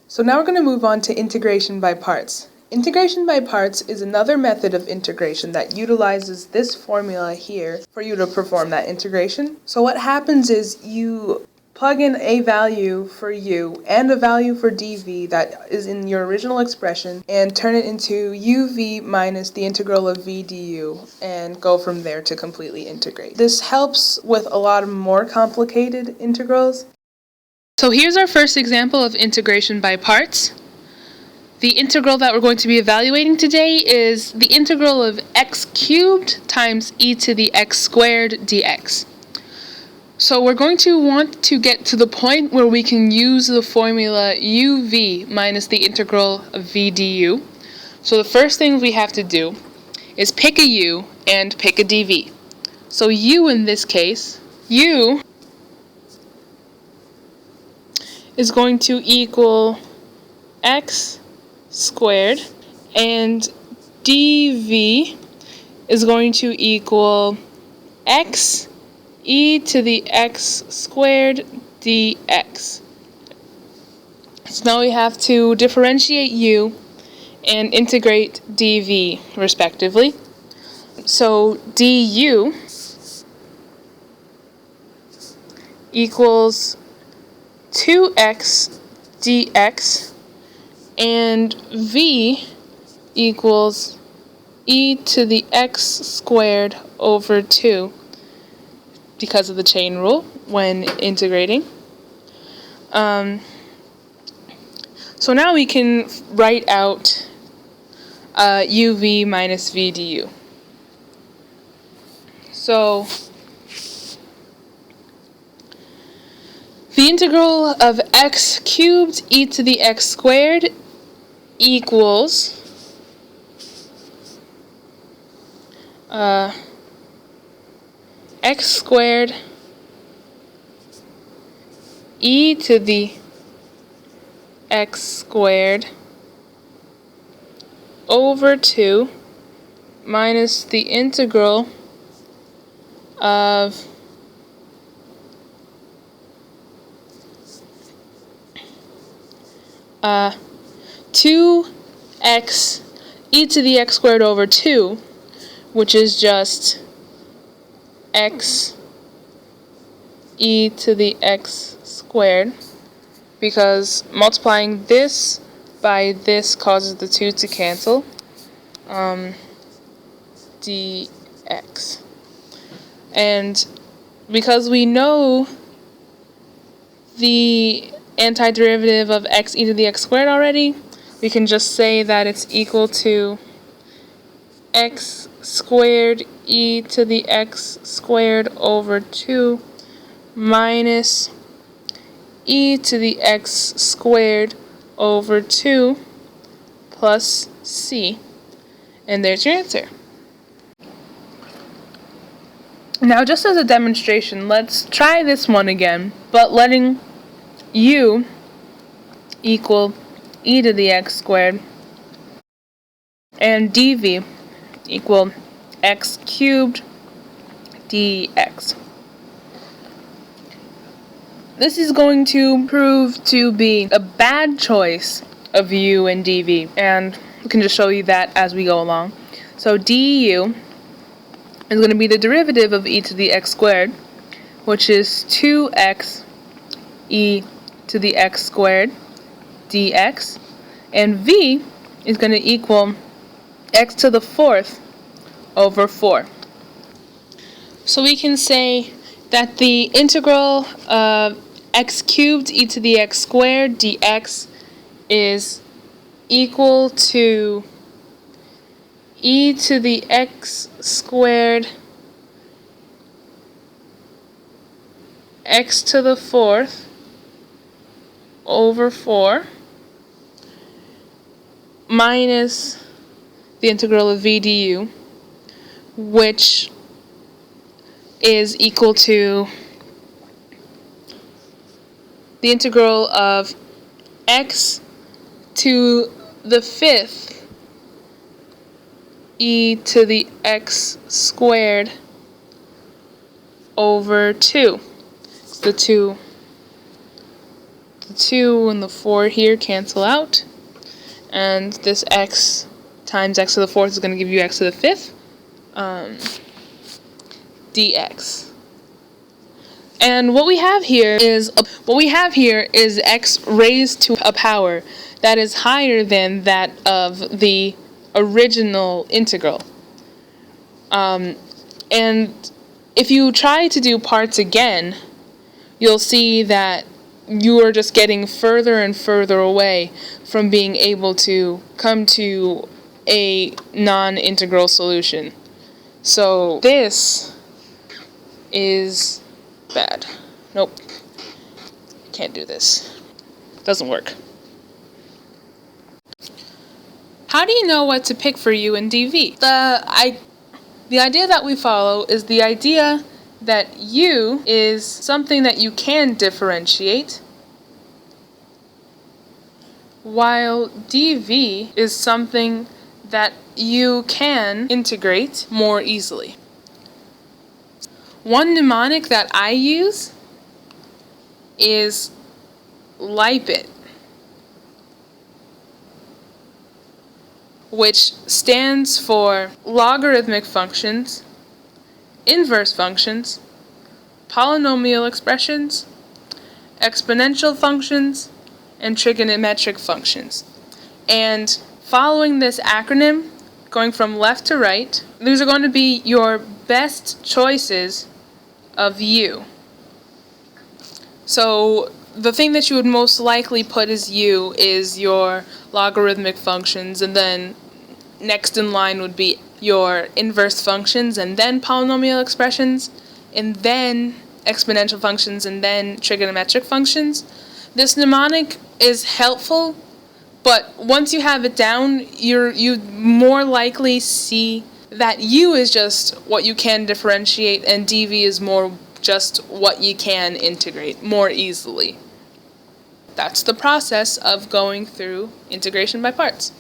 So now we're going to move on to integration by parts. Integration by parts is another method of integration that utilizes this formula here for you to perform that integration. So what happens is you plug in a value for u and a value for dv that is in your original expression and turn it into uv minus the integral of v du and go from there to completely integrate. This helps with a lot of more complicated integrals. So here's our first example of integration by parts. The integral that we're going to be evaluating today is the integral of x cubed times e to the x squared dx. So we're going to want to get to the point where we can use the formula uv minus the integral of v du. So the first thing we have to do is pick a u and pick a dv. So u in this case, u is going to equal x squared, and dv is going to equal x e to the x squared dx. So now we have to differentiate u and integrate dv respectively. So du equals 2x dx, and v equals e to the x squared over 2 because of the chain rule when integrating. So now we can write out uv minus v du. So the integral of x cubed e to the x squared equals x squared e to the x squared over 2 minus the integral of 2x e to the x squared over 2, which is just x e to the x squared, because multiplying this by this causes the 2 to cancel, dx. And because we know the antiderivative of x e to the x squared already, we can just say that it's equal to x squared e to the x squared over 2 minus e to the x squared over 2 plus c. And there's your answer. Now, just as a demonstration, let's try this one again, but letting u equal e to the x squared and dv equal x cubed dx. This is going to prove to be a bad choice of u and dv, and we can just show you that as we go along. So du is going to be the derivative of e to the x squared, which is 2x e to the x squared dx, and v is going to equal x to the 4th over 4. So we can say that the integral of x cubed e to the x squared dx is equal to e to the x squared x to the 4th over 4 minus the integral of v du, which is equal to the integral of x to the 5th e to the x squared over 2. The The 2 and the 4 here cancel out. And this x times x to the 4th is going to give you x to the 5th. Dx. And what we have here is x raised to a power that is higher than that of the original integral. And if you try to do parts again, you'll see that you are just getting further and further away from being able to come to a non-integral solution. So this is bad. Nope. Can't do this. Doesn't work. How do you know what to pick for u and dv? The idea that we follow is the idea that u is something that you can differentiate, while dv is something that you can integrate more easily. One mnemonic that I use is LIPIT, which stands for logarithmic functions, inverse functions, polynomial expressions, exponential functions, and trigonometric functions. And following this acronym, going from left to right, these are going to be your best choices of u. So the thing that you would most likely put as u is your logarithmic functions, and then next in line would be your inverse functions, and then polynomial expressions, and then exponential functions, and then trigonometric functions. This mnemonic is helpful, but once you have it down, you more likely see that u is just what you can differentiate, and dv is more just what you can integrate more easily. That's the process of going through integration by parts.